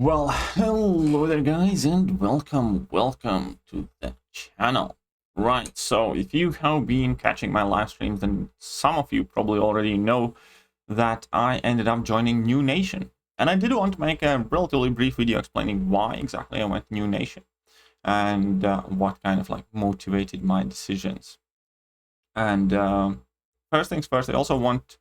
Well, hello there guys and welcome to the channel. Right, so if you have been catching my live streams, then some of you probably already know that I ended up joining New Nation. And I did want to make a relatively brief video explaining why exactly I went New Nation and what kind of motivated my decisions. And first things first, I also want to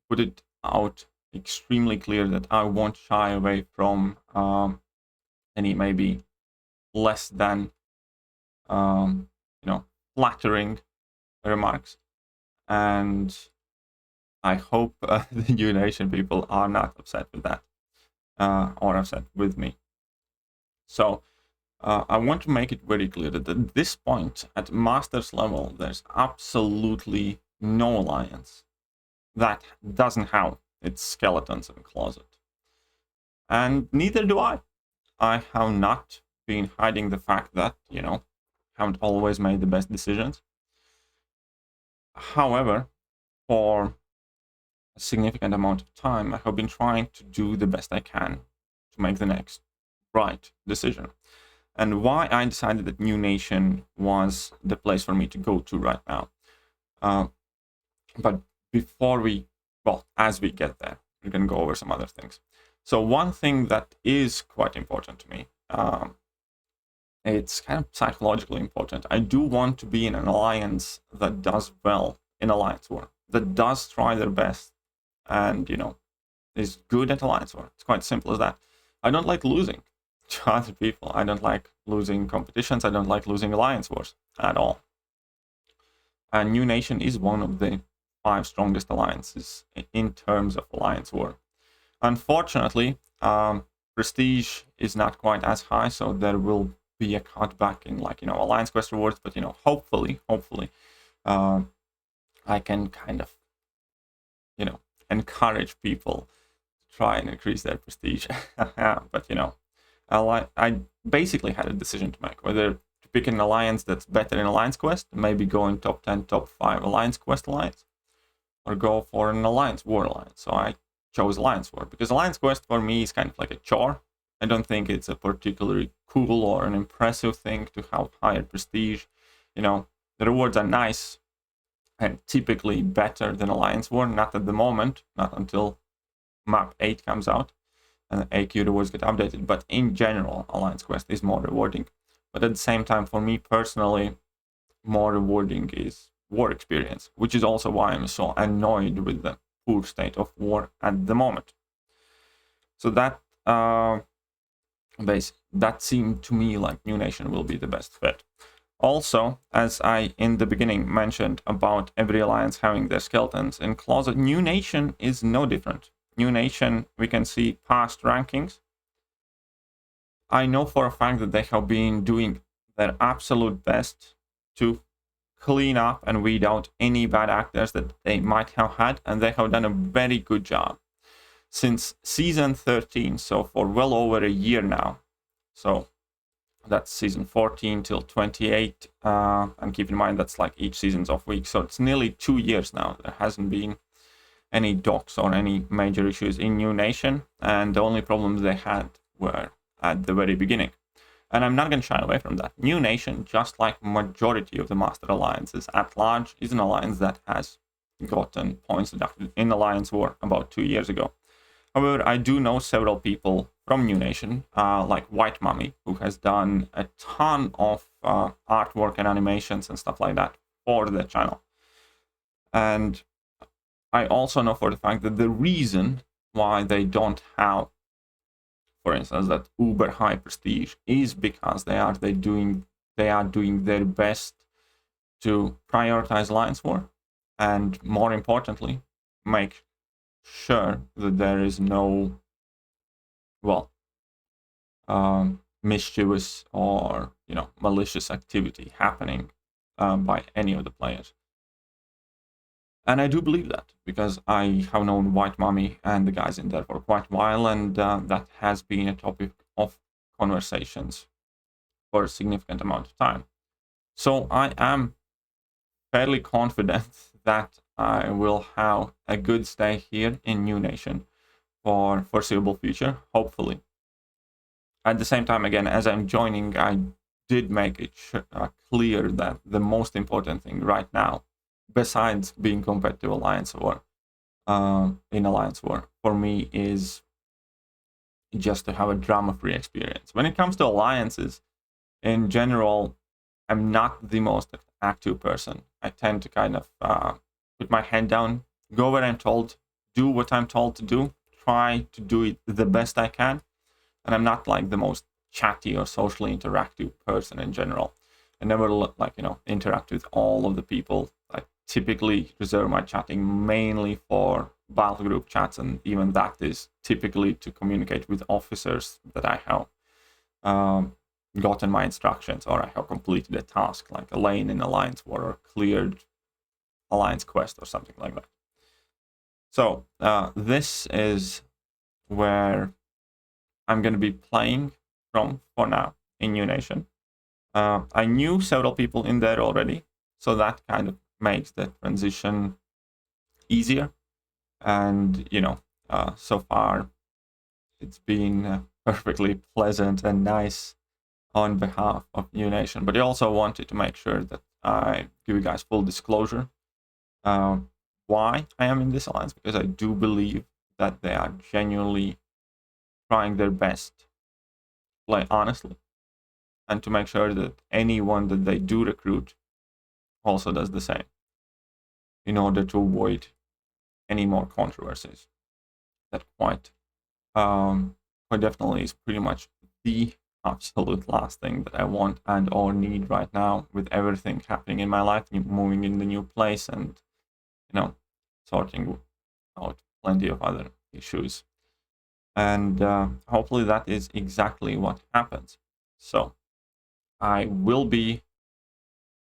put it out extremely clear that I won't shy away from any maybe less than flattering remarks, and I hope the New Nation people are not upset with that or upset with me. So I want to make it very clear that at this point, at Masters level, there's absolutely no alliance that doesn't have its skeletons in the closet. And neither do I. I have not been hiding the fact that, haven't always made the best decisions. However, for a significant amount of time, I have been trying to do the best I can to make the next right decision. And why I decided that New Nation was the place for me to go to right now. But as we get there, we can go over some other things. So one thing that is quite important to me, it's kind of psychologically important. I do want to be in an alliance that does well in alliance war, that does try their best and, is good at alliance war. It's quite simple as that. I don't like losing to other people. I don't like losing competitions. I don't like losing alliance wars at all. And New Nation is one of the 5 strongest alliances in terms of alliance war. Unfortunately, prestige is not quite as high, so there will be a cutback in alliance quest rewards, but hopefully I can kind of encourage people to try and increase their prestige. But I basically had a decision to make whether to pick an alliance that's better in alliance quest, maybe go in top 10 top 5 alliance quest alliance, or go for an alliance war alliance. So I chose alliance war because alliance quest for me is kind of like a chore. I don't think it's a particularly cool or an impressive thing to have higher prestige. The rewards are nice and typically better than alliance war. Not at the moment, not until map 8 comes out and AQ rewards get updated. But in general, alliance quest is more rewarding. But at the same time, for me personally, more rewarding is war experience, which is also why I'm so annoyed with the poor state of war at the moment. So that that seemed to me like New Nation will be the best fit. Also, as I in the beginning mentioned about every alliance having their skeletons in closet, New Nation is no different. New Nation, we can see past rankings. I know for a fact that they have been doing their absolute best to clean up and weed out any bad actors that they might have had, and they have done a very good job since season 13, so for well over a year now. So that's season 14 till 28, and keep in mind that's like each season's off week, so it's nearly 2 years now. There hasn't been any docks or any major issues in New Nation, and the only problems they had were at the very beginning. And I'm not going to shy away from that. New Nation, just like majority of the Master Alliances at large, is an alliance that has gotten points deducted in Alliance War about 2 years ago. However, I do know several people from New Nation, like White Mummy, who has done a ton of artwork and animations and stuff like that for the channel. And I also know for the fact that the reason why they don't have, for instance, that uber high prestige is because they are doing their best to prioritize alliance war, and more importantly, make sure that there is no mischievous or malicious activity happening by any of the players. And I do believe that because I have known White Mummy and the guys in there for quite a while, and that has been a topic of conversations for a significant amount of time. So I am fairly confident that I will have a good stay here in New Nation for foreseeable future, hopefully. At the same time, again, as I'm joining, I did make it clear that the most important thing right now, besides being competitive Alliance War, in Alliance War, for me is just to have a drama-free experience. When it comes to alliances, in general, I'm not the most active person. I tend to kind of put my head down, go where I'm told, do what I'm told to do, try to do it the best I can. And I'm not like the most chatty or socially interactive person in general. I never interact with all of the people. I typically reserve my chatting mainly for battle group chats, and even that is typically to communicate with officers that I have gotten my instructions, or I have completed a task like a lane in Alliance War or cleared Alliance quest or something like that. So this is where I'm going to be playing from for now in New Nation. I knew several people in there already, so that kind of makes the transition easier. And, so far it's been perfectly pleasant and nice on behalf of New Nation. But I also wanted to make sure that I give you guys full disclosure why I am in this alliance, because I do believe that they are genuinely trying their best to play honestly, and to make sure that anyone that they do recruit also does the same, in order to avoid any more controversies. That quite definitely is pretty much the absolute last thing that I want and or need right now, with everything happening in my life, moving in the new place, and sorting out plenty of other issues. And hopefully that is exactly what happens. So I will be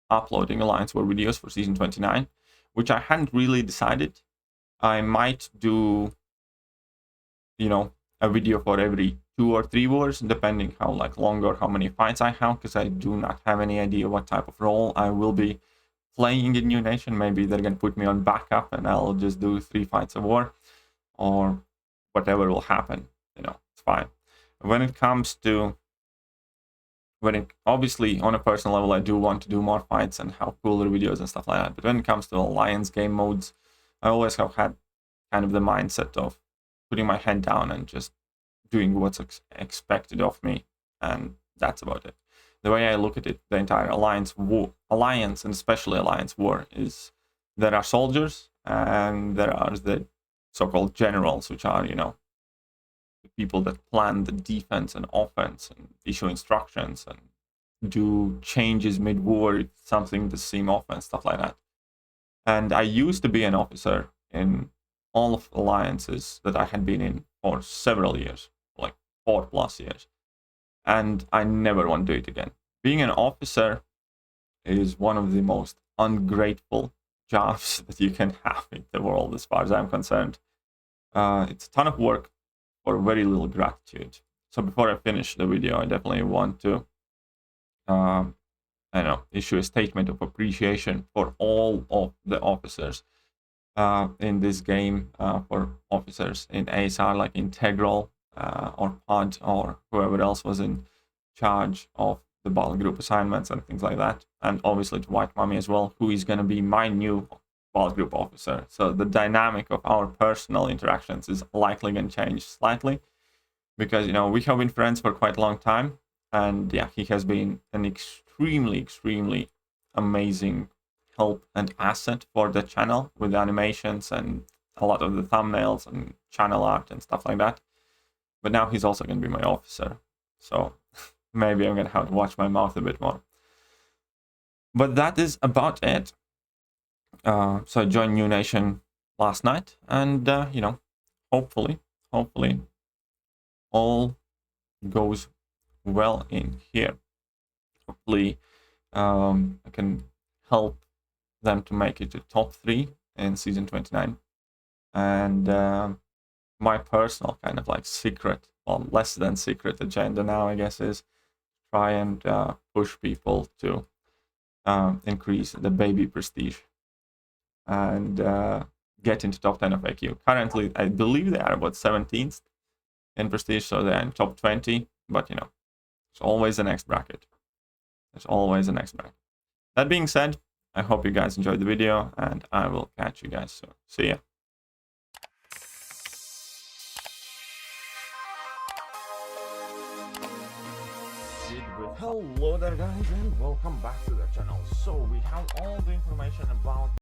uploading Alliance War videos for Season 29, which I hadn't really decided. I might do, a video for every 2 or 3 wars, depending how long or how many fights I have, because I do not have any idea what type of role I will be playing in New Nation. Maybe they're going to put me on backup and I'll just do 3 fights a war, or whatever will happen, it's fine. When it comes to, obviously on a personal level, I do want to do more fights and have cooler videos and stuff like that. But when it comes to Alliance game modes, I always have had kind of the mindset of putting my head down and just doing what's expected of me, and that's about it. The way I look at it, the entire Alliance and especially Alliance War, is there are soldiers and there are the so-called generals, which are, the people that plan the defense and offense and issue instructions and do changes mid-war if something does seem off and stuff like that. And I used to be an officer in all of alliances that I had been in for several years, like 4+ years. And I never want to do it again. Being an officer is one of the most ungrateful jobs that you can have in the world, as far as I'm concerned. It's a ton of work for very little gratitude. So before I finish the video, I definitely want to issue a statement of appreciation for all of the officers in this game, for officers in ASR like Integral or Pod or whoever else was in charge of the battle group assignments and things like that. And obviously to White Mummy as well, who is going to be my new battle group officer. So the dynamic of our personal interactions is likely going to change slightly, because, we have been friends for quite a long time. And yeah, he has been an extremely amazing help and asset for the channel with the animations and a lot of the thumbnails and channel art and stuff like that. But now he's also going to be my officer. So maybe I'm going to have to watch my mouth a bit more. But that is about it. So I joined New Nation last night, and, hopefully all goes well in here. Hopefully I can help them to make it to top 3 in Season 29. And my personal kind of secret, or less than secret agenda now, I guess, is try and push people to increase the baby prestige and get into top 10 of AQ. Currently, I believe they are about 17th in prestige, so they're in top 20. But, you know, there's always the next bracket. There's always the next bracket. That being said, I hope you guys enjoyed the video, and I will catch you guys soon. See ya. Hello there guys, and welcome back to the channel. So we have all the information about